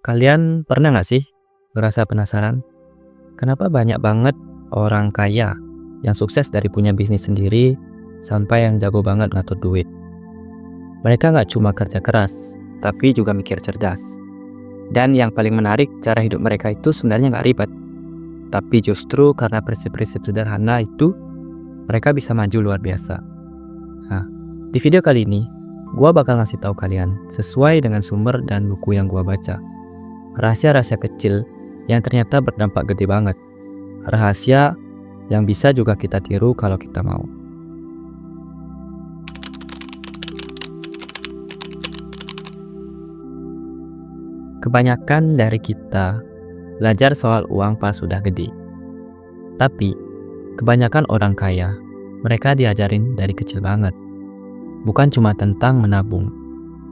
Kalian pernah nggak sih ngerasa penasaran? Kenapa banyak banget orang kaya yang sukses dari punya bisnis sendiri sampai yang jago banget ngatur duit? Mereka nggak cuma kerja keras, tapi juga mikir cerdas. Dan yang paling menarik, cara hidup mereka itu sebenarnya nggak ribet. Tapi justru karena prinsip-prinsip sederhana itu, mereka bisa maju luar biasa. Nah, di video kali ini, gua bakal ngasih tahu kalian sesuai dengan sumber dan buku yang gua baca. Rahasia-rahasia kecil yang ternyata berdampak gede banget. Rahasia yang bisa juga kita tiru kalau kita mau. Kebanyakan dari kita belajar soal uang pas sudah gede. Tapi, kebanyakan orang kaya, mereka diajarin dari kecil banget. Bukan cuma tentang menabung,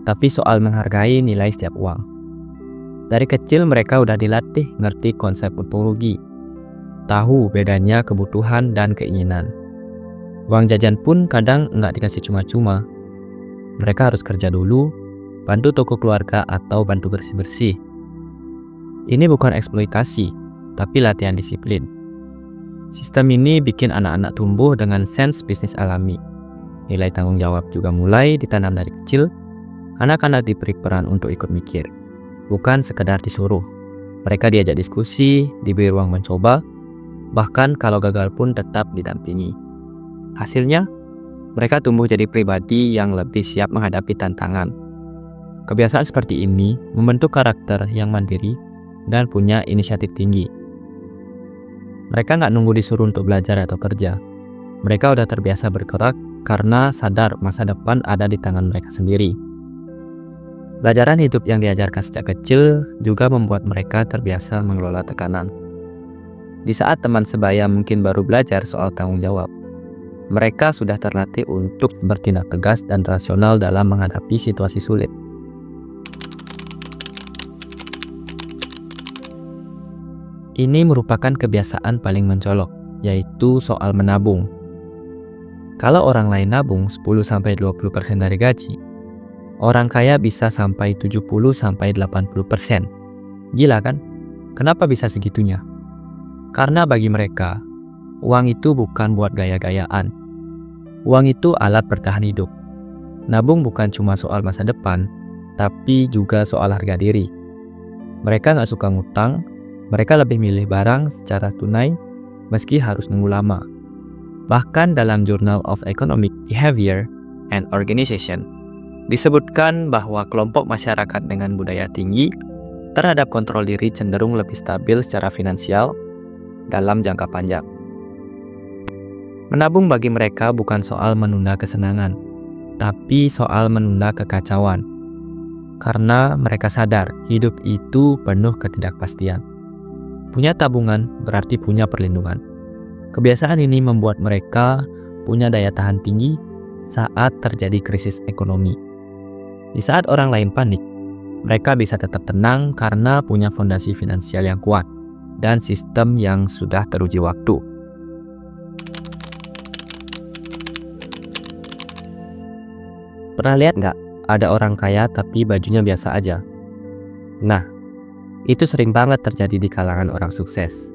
tapi soal menghargai nilai setiap uang. Dari kecil mereka udah dilatih ngerti konsep untung rugi, tahu bedanya kebutuhan dan keinginan. Uang jajan pun kadang nggak dikasih cuma-cuma. Mereka harus kerja dulu, bantu toko keluarga atau bantu bersih-bersih. Ini bukan eksploitasi, tapi latihan disiplin. Sistem ini bikin anak-anak tumbuh dengan sense bisnis alami. Nilai tanggung jawab juga mulai ditanam dari kecil. Anak-anak diberi peran untuk ikut mikir, bukan sekedar disuruh. Mereka diajak diskusi, diberi ruang mencoba, bahkan kalau gagal pun tetap didampingi. Hasilnya, mereka tumbuh jadi pribadi yang lebih siap menghadapi tantangan. Kebiasaan seperti ini membentuk karakter yang mandiri dan punya inisiatif tinggi. Mereka nggak nunggu disuruh untuk belajar atau kerja. Mereka udah terbiasa bergerak karena sadar masa depan ada di tangan mereka sendiri. Pelajaran hidup yang diajarkan sejak kecil juga membuat mereka terbiasa mengelola tekanan. Di saat teman sebaya mungkin baru belajar soal tanggung jawab, mereka sudah terlatih untuk bertindak tegas dan rasional dalam menghadapi situasi sulit. Ini merupakan kebiasaan paling mencolok, yaitu soal menabung. Kalau orang lain nabung 10-20% dari gaji, orang kaya bisa sampai 70-80%. Gila kan? Kenapa bisa segitunya? Karena bagi mereka, uang itu bukan buat gaya-gayaan. Uang itu alat bertahan hidup. Nabung bukan cuma soal masa depan, tapi juga soal harga diri. Mereka nggak suka ngutang, mereka lebih milih barang secara tunai meski harus nunggu lama. Bahkan dalam Journal of Economic Behavior and Organization, disebutkan bahwa kelompok masyarakat dengan budaya tinggi terhadap kontrol diri cenderung lebih stabil secara finansial dalam jangka panjang. Menabung bagi mereka bukan soal menunda kesenangan, tapi soal menunda kekacauan. Karena mereka sadar hidup itu penuh ketidakpastian. Punya tabungan berarti punya perlindungan. Kebiasaan ini membuat mereka punya daya tahan tinggi saat terjadi krisis ekonomi. Di saat orang lain panik, mereka bisa tetap tenang karena punya fondasi finansial yang kuat dan sistem yang sudah teruji waktu. Pernah lihat nggak ada orang kaya tapi bajunya biasa aja? Nah, itu sering banget terjadi di kalangan orang sukses.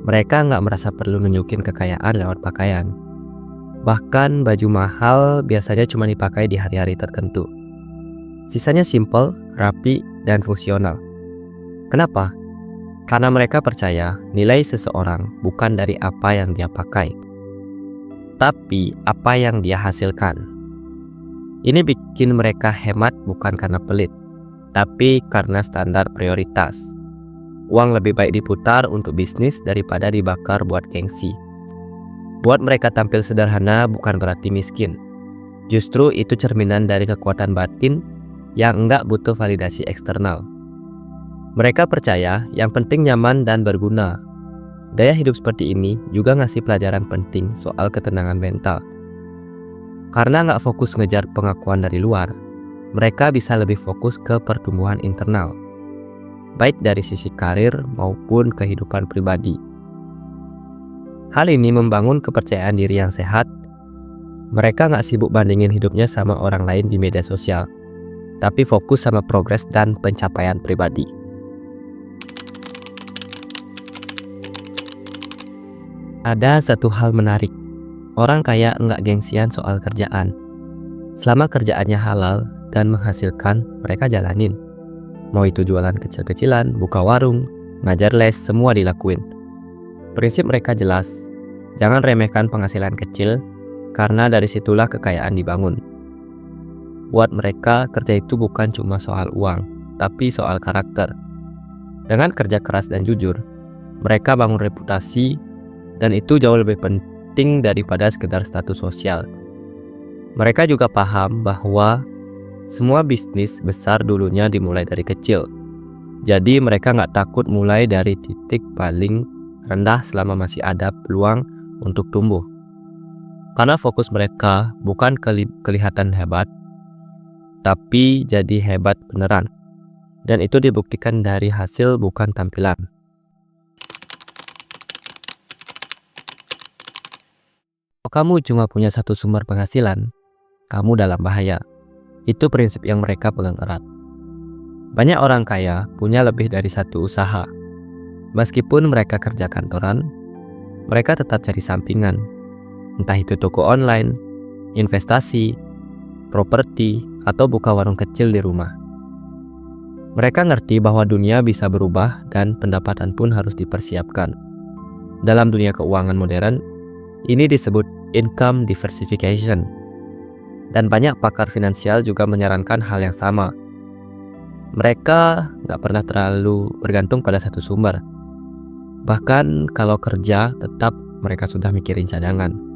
Mereka nggak merasa perlu nunjukin kekayaan lewat pakaian. Bahkan baju mahal biasanya cuma dipakai di hari-hari tertentu. Sisanya simple, rapi, dan fungsional. Kenapa? Karena mereka percaya nilai seseorang bukan dari apa yang dia pakai, tapi apa yang dia hasilkan. Ini bikin mereka hemat bukan karena pelit, tapi karena standar prioritas. Uang lebih baik diputar untuk bisnis daripada dibakar buat gengsi. Buat mereka tampil sederhana bukan berarti miskin. Justru itu cerminan dari kekuatan batin yang enggak butuh validasi eksternal. Mereka percaya yang penting nyaman dan berguna. Gaya hidup seperti ini juga ngasih pelajaran penting soal ketenangan mental. Karena nggak fokus ngejar pengakuan dari luar, mereka bisa lebih fokus ke pertumbuhan internal, baik dari sisi karir maupun kehidupan pribadi. Hal ini membangun kepercayaan diri yang sehat. Mereka nggak sibuk bandingin hidupnya sama orang lain di media sosial, tapi fokus sama progres dan pencapaian pribadi. Ada satu hal menarik. Orang kaya enggak gengsian soal kerjaan. Selama kerjaannya halal dan menghasilkan, mereka jalanin. Mau itu jualan kecil-kecilan, buka warung, ngajar les, semua dilakuin. Prinsip mereka jelas. Jangan remehkan penghasilan kecil, karena dari situlah kekayaan dibangun. Buat mereka, kerja itu bukan cuma soal uang, tapi soal karakter. Dengan kerja keras dan jujur, mereka bangun reputasi, dan itu jauh lebih penting daripada sekedar status sosial. Mereka juga paham bahwa semua bisnis besar dulunya dimulai dari kecil. Jadi mereka nggak takut mulai dari titik paling rendah selama masih ada peluang untuk tumbuh. Karena fokus mereka bukan kelihatan hebat, tapi jadi hebat beneran. Dan itu dibuktikan dari hasil bukan tampilan. Kalau kamu cuma punya satu sumber penghasilan, kamu dalam bahaya. Itu prinsip yang mereka pegang erat. Banyak orang kaya punya lebih dari satu usaha. Meskipun mereka kerja kantoran, mereka tetap cari sampingan. Entah itu toko online, investasi, properti, atau buka warung kecil di rumah. Mereka ngerti bahwa dunia bisa berubah dan pendapatan pun harus dipersiapkan. Dalam dunia keuangan modern, ini disebut income diversification. Dan banyak pakar finansial juga menyarankan hal yang sama. Mereka nggak pernah terlalu bergantung pada satu sumber. Bahkan kalau kerja, tetap mereka sudah mikirin cadangan.